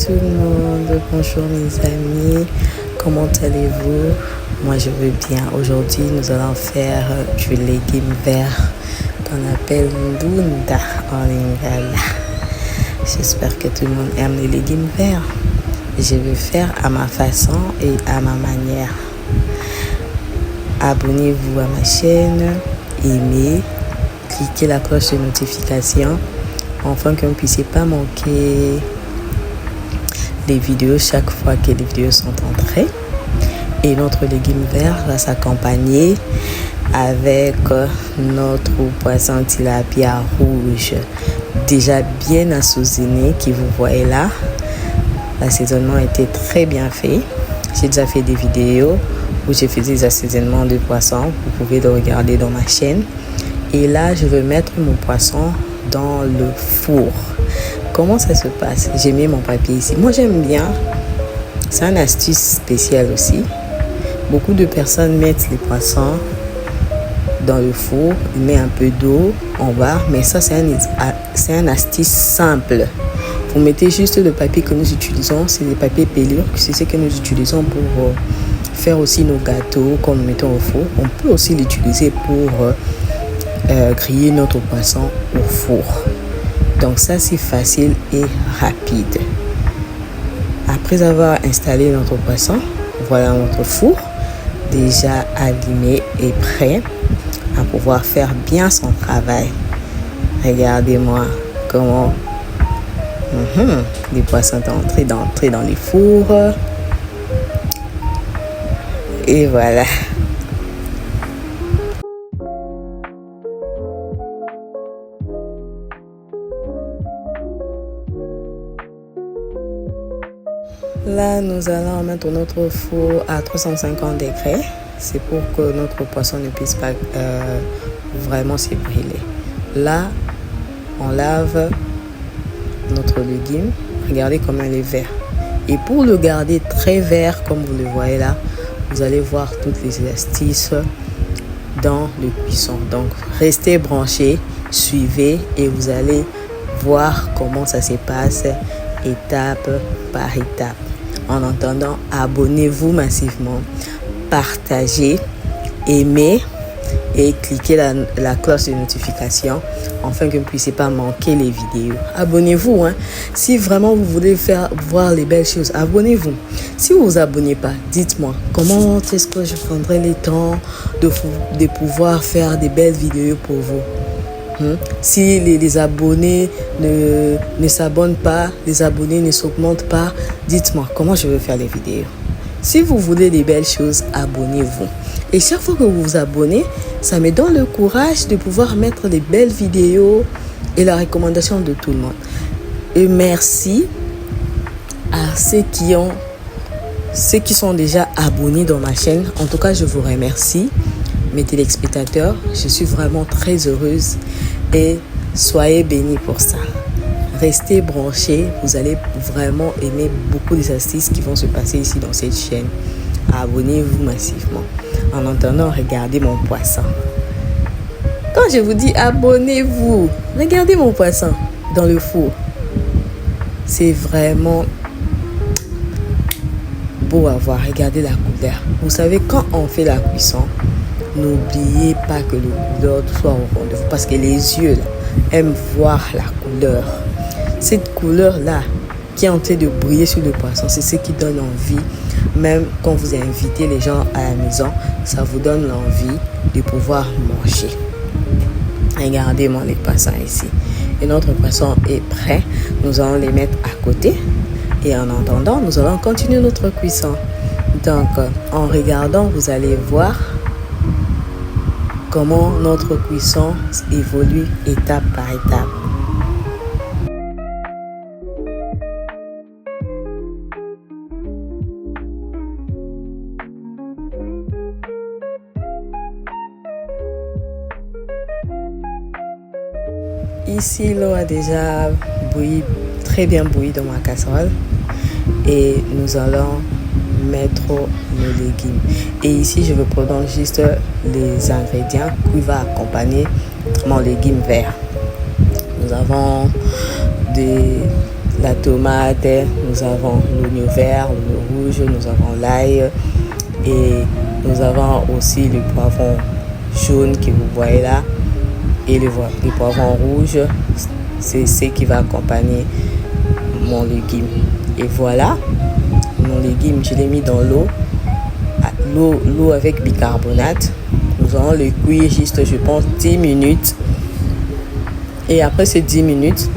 tout le monde, bonjour mes amis, comment allez-vous? Moi je vais bien. Aujourd'hui nous allons faire du légume vert qu'on appelle ndunda en lingala. J'espère que tout le monde aime les légumes verts. Je vais faire à ma façon et à ma manière. Abonnez-vous à ma chaîne, aimez, cliquez la cloche de notification afin que vous ne puissiez pas manquer les vidéos chaque fois que les vidéos sont entrées. Et notre légume vert va s'accompagner avec notre poisson tilapia rouge déjà bien assaisonné que vous voyez là. L'assaisonnement a été très bien fait. J'ai déjà fait des vidéos où j'ai fait des assaisonnements de poissons. Vous pouvez le regarder dans ma chaîne. Et là, je vais mettre mon poisson dans le four. Comment ça se passe? J'ai mis mon papier ici. Moi, j'aime bien. C'est une astuce spéciale aussi. Beaucoup de personnes mettent les poissons dans le four. Ils mettent un peu d'eau en bas. Mais ça, c'est une astuce simple. Vous mettez juste le papier que nous utilisons. C'est des papiers pelures. C'est ce que nous utilisons pour faire aussi nos gâteaux quand nous mettons au four. On peut aussi l'utiliser pour griller notre poisson au four. Donc ça, c'est facile et rapide. Après avoir installé notre poisson, voilà notre four déjà allumé et prêt à pouvoir faire bien son travail. Regardez-moi comment les poissons sont entrés dans les fours. Et voilà. Là, nous allons mettre notre four à 350 degrés. C'est pour que notre poisson ne puisse pas vraiment se brûler. Là, on lave notre légume. Regardez comment il est vert. Et pour le garder très vert, comme vous le voyez là, vous allez voir toutes les astuces dans le cuisson. Donc, restez branchés, suivez et vous allez voir comment ça se passe étape par étape. En attendant, abonnez-vous massivement, partagez, aimez et cliquez la cloche de notification afin que vous ne puissiez pas manquer les vidéos. Abonnez-vous. Si vraiment vous voulez voir les belles choses, abonnez-vous. Si vous ne vous abonnez pas, dites-moi comment est-ce que je prendrai le temps de pouvoir faire des belles vidéos pour vous. Si les abonnés ne s'abonnent pas, les abonnés ne s'augmentent pas, dites-moi comment je vais faire les vidéos. Si vous voulez des belles choses, abonnez-vous. Et chaque fois que vous vous abonnez, ça me donne le courage de pouvoir mettre des belles vidéos et la recommandation de tout le monde. Et merci à ceux qui sont déjà abonnés dans ma chaîne. En tout cas, je vous remercie. Mes téléspectateurs, je suis vraiment très heureuse et soyez bénis pour ça. Restez branchés, vous allez vraiment aimer beaucoup des astuces qui vont se passer ici dans cette chaîne. Abonnez-vous massivement. En attendant, regardez mon poisson. Quand je vous dis abonnez-vous, regardez mon poisson dans le four. C'est vraiment beau à voir. Regardez la couleur. Vous savez, quand on fait la cuisson, n'oubliez pas que le couleur soit au rendez-vous parce que les yeux là, aiment voir la couleur. Cette couleur-là qui est en train de briller sur le poisson, c'est ce qui donne envie. Même quand vous invitez les gens à la maison, ça vous donne l'envie de pouvoir manger. Regardez-moi les poissons ici. Et notre poisson est prêt. Nous allons les mettre à côté. Et en attendant, nous allons continuer notre cuisson. Donc, en regardant, vous allez voir comment notre cuisson évolue étape par étape. Ici, l'eau a déjà bouilli, très bien bouilli dans ma casserole. Et nous allons mettre nos légumes. Et ici, je vais prendre juste les ingrédients qui vont accompagner mon légume vert. Nous avons la tomate, nous avons l'oignon vert, l'oignon rouge, nous avons l'ail et nous avons aussi le poivron jaune que vous voyez là et le poivron rouge. C'est ce qui va accompagner mon légume. Et voilà, mon légume, je l'ai mis dans l'eau avec bicarbonate. Nous allons le cuire juste, je pense, 10 minutes. Et après ces 10 minutes,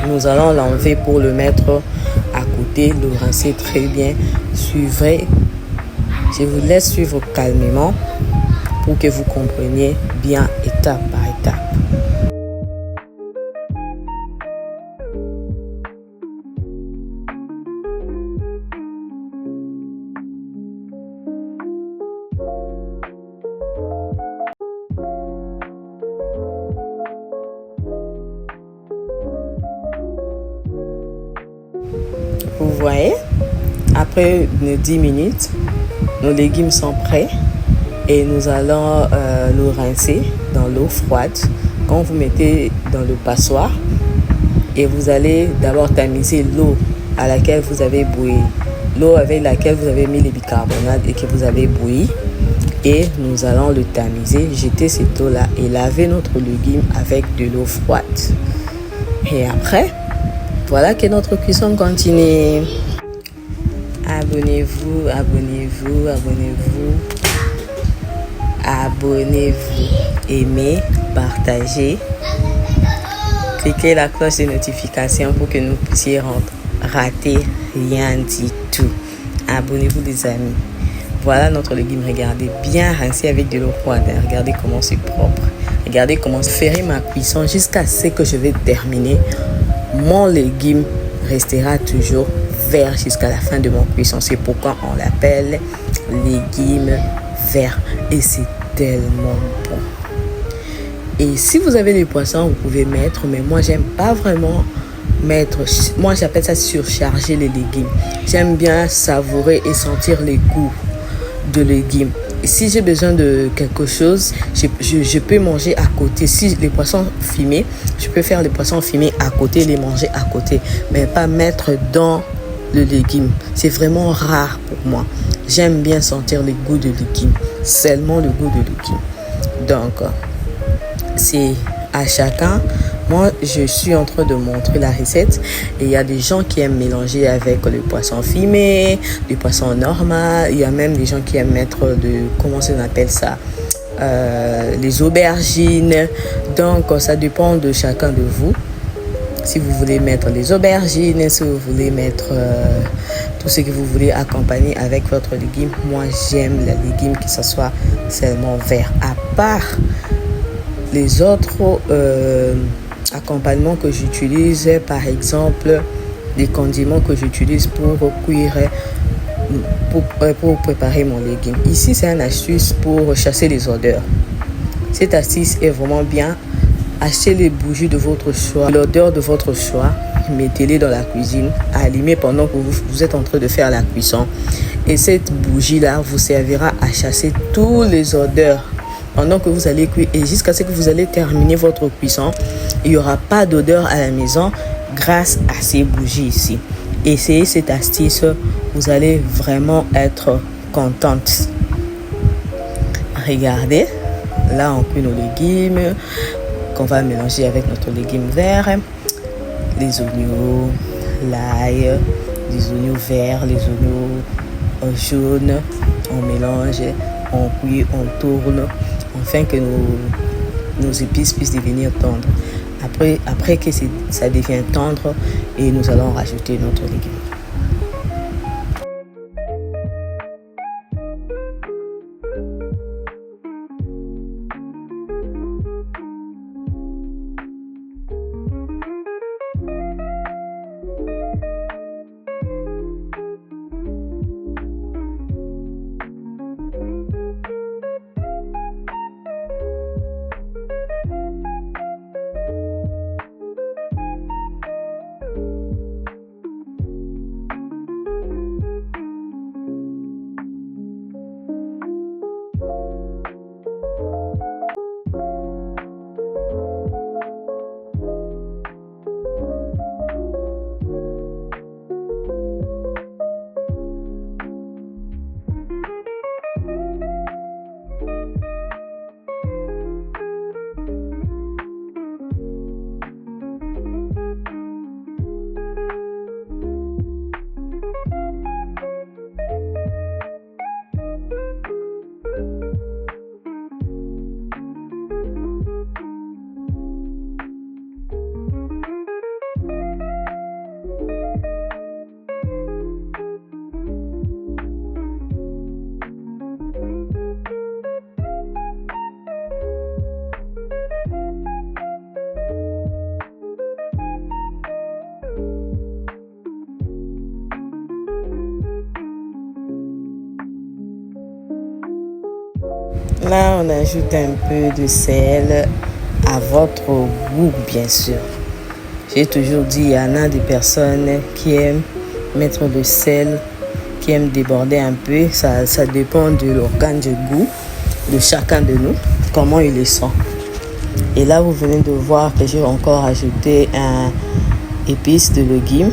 nous allons l'enlever pour le mettre à côté, le rincer très bien. Suivez, je vous laisse suivre calmement pour que vous compreniez bien étape par étape. Vous voyez, après 10 minutes, nos légumes sont prêts et nous allons le rincer dans l'eau froide. Quand vous mettez dans le passoire et vous allez d'abord tamiser l'eau à laquelle vous avez bouilli, l'eau avec laquelle vous avez mis les bicarbonates et que vous avez bouilli. Et nous allons le tamiser, jeter cette eau-là et laver notre légume avec de l'eau froide. Et après, voilà que notre cuisson continue. Abonnez-vous, abonnez-vous, abonnez-vous. Abonnez-vous. Aimez, partagez. Cliquez la cloche de notification pour que nous puissions rater rien du tout. Abonnez-vous les amis. Voilà notre légume, regardez, bien rincé avec de l'eau froide. Regardez comment c'est propre. Regardez comment je ferai ma cuisson jusqu'à ce que je vais terminer. Mon légume restera toujours vert jusqu'à la fin de mon cuisson. C'est pourquoi on l'appelle légume vert. Et c'est tellement bon. Et si vous avez des poissons, vous pouvez mettre. Mais moi, j'aime pas vraiment mettre. Moi, j'appelle ça surcharger les légumes. J'aime bien savourer et sentir les goûts de légumes. Et si j'ai besoin de quelque chose, je peux manger à côté. Si les poissons fumés, je peux faire les poissons fumés à côté, les manger à côté, mais pas mettre dans le légume. C'est vraiment rare pour moi. J'aime bien sentir les goûts de légumes, seulement le goût de légumes. Donc, c'est à chacun. Moi, je suis en train de montrer la recette et il y a des gens qui aiment mélanger avec le poisson fumé, le poisson normal. Il y a même des gens qui aiment mettre comment on appelle ça, les aubergines. Donc, ça dépend de chacun de vous. Si vous voulez mettre les aubergines, si vous voulez mettre tout ce que vous voulez accompagner avec votre légume. Moi, j'aime les légumes que ce soit seulement vert. À part les autres accompagnements que j'utilise, par exemple les condiments que j'utilise pour cuire, pour préparer mon légume. Ici, c'est une astuce pour chasser les odeurs. Cette astuce est vraiment bien. Achetez les bougies de votre choix, l'odeur de votre choix, mettez-les dans la cuisine, allumez pendant que vous êtes en train de faire la cuisson. Et cette bougie-là vous servira à chasser toutes les odeurs pendant que vous allez cuire et jusqu'à ce que vous allez terminer votre cuisson. Il n'y aura pas d'odeur à la maison grâce à ces bougies ici. Essayez cette astuce, vous allez vraiment être contente. Regardez, là on cuit nos légumes qu'on va mélanger avec notre légume vert, les oignons, l'ail, les oignons verts, les oignons jaunes. On mélange, on cuit, on tourne, afin que nos épices puissent devenir tendres. Après que ça devient tendre, et nous allons rajouter notre légume. Là, on ajoute un peu de sel à votre goût, bien sûr. J'ai toujours dit, il y en a des personnes qui aiment mettre le sel, qui aiment déborder un peu. Ça dépend de l'organe du goût de chacun de nous, comment il le sent. Et là, vous venez de voir que j'ai encore ajouté un épice de légumes.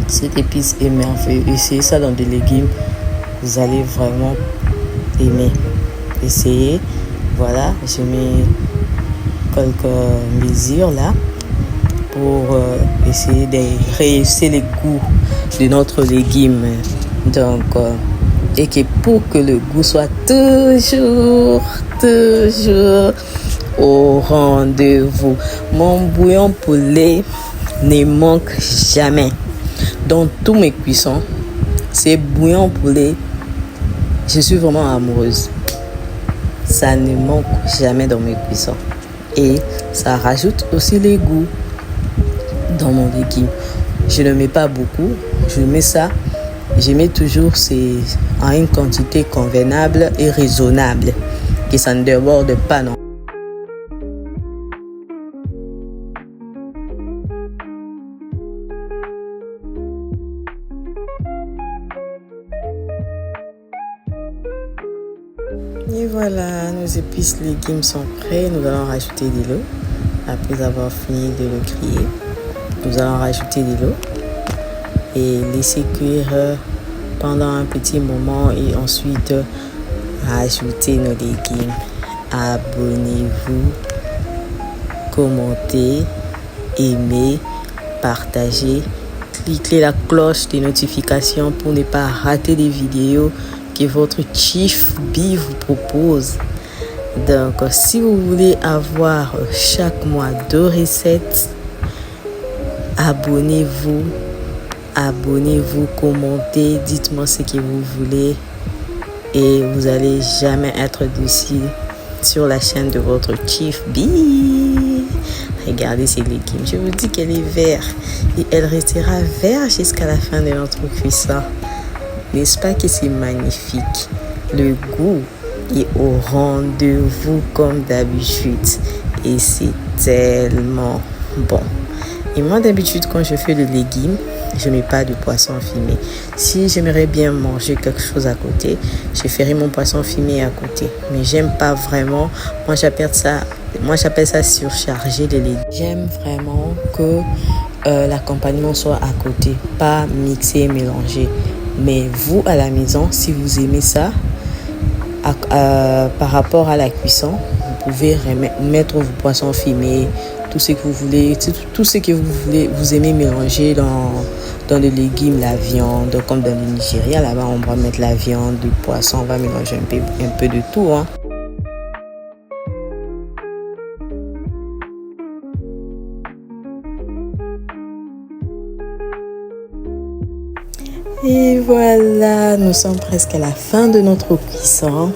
Cette épice est merveilleuse. Essayez ça dans des légumes. Vous allez vraiment aimer. Essayez. Voilà, j'ai mis quelques mesures là pour essayer de réussir les goûts de notre légume. Donc, et que pour que le goût soit toujours au rendez-vous. Mon bouillon poulet ne manque jamais. Dans tous mes cuissons, c'est bouillon poulet. Je suis vraiment amoureuse. Ça ne manque jamais dans mes cuissons. Et ça rajoute aussi les goûts dans mon légume. Je ne mets pas beaucoup. Je mets ça. Je mets toujours en une quantité convenable et raisonnable. Que ça ne déborde pas, non. Et voilà, nos épices légumes sont prêts. Nous allons rajouter de l'eau. Après avoir fini de le griller, nous allons rajouter de l'eau et laisser cuire pendant un petit moment et ensuite rajouter nos légumes. Abonnez-vous, commentez, aimez, partagez, cliquez la cloche de notification pour ne pas rater les vidéos que votre Chief B vous propose. Donc, si vous voulez avoir chaque mois 2 recettes, abonnez-vous, commentez, dites-moi ce que vous voulez et vous allez jamais être déçus sur la chaîne de votre Chief B. Regardez ces légumes, je vous dis qu'elle est verte et elle restera verte jusqu'à la fin de notre cuisson. N'est-ce pas que c'est magnifique? Le goût est au rendez-vous comme d'habitude et c'est tellement bon. Et moi d'habitude quand je fais le légume, je mets pas de poisson fumé. Si j'aimerais bien manger quelque chose à côté, je ferai mon poisson fumé à côté. Mais j'aime pas vraiment. Moi j'appelle ça surcharger les légumes. J'aime vraiment que l'accompagnement soit à côté, pas mixé et mélangé. Mais vous à la maison, si vous aimez ça, par rapport à la cuisson, vous pouvez mettre vos poissons fumés, tout ce que vous voulez, tout ce que vous voulez, vous aimez mélanger dans les légumes, la viande, comme dans le Nigeria, là-bas on va mettre la viande, du poisson, on va mélanger un peu de tout, hein. Et voilà, nous sommes presque à la fin de notre cuisson.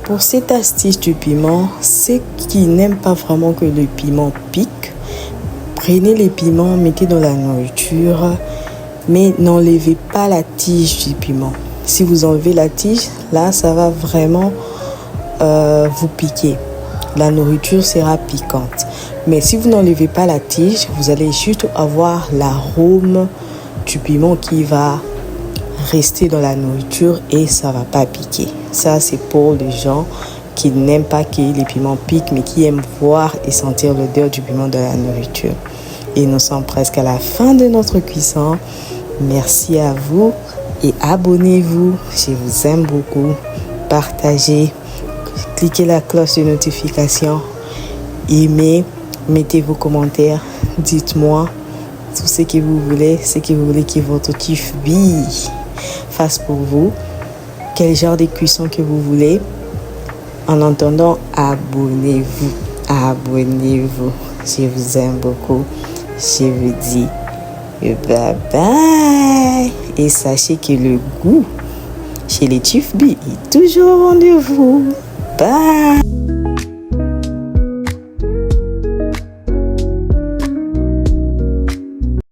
Pour cette astuce du piment, ceux qui n'aiment pas vraiment que le piment pique, prenez les piments, mettez dans la nourriture, mais n'enlevez pas la tige du piment. Si vous enlevez la tige, là, ça va vraiment vous piquer. La nourriture sera piquante. Mais si vous n'enlevez pas la tige, vous allez juste avoir l'arôme du piment qui va rester dans la nourriture et ça va pas piquer. Ça, c'est pour les gens qui n'aiment pas que les piments piquent, mais qui aiment voir et sentir l'odeur du piment dans la nourriture. Et nous sommes presque à la fin de notre cuisson. Merci à vous et abonnez-vous. Je vous aime beaucoup. Partagez, cliquez la cloche de notification, aimez, mettez vos commentaires, dites-moi tout ce que vous voulez que votre Chief B fasse pour vous, quel genre de cuisson que vous voulez. En attendant, abonnez-vous. Je vous aime beaucoup. Je vous dis bye bye. Et sachez que le goût chez les Chief B est toujours au rendez-vous. Bye.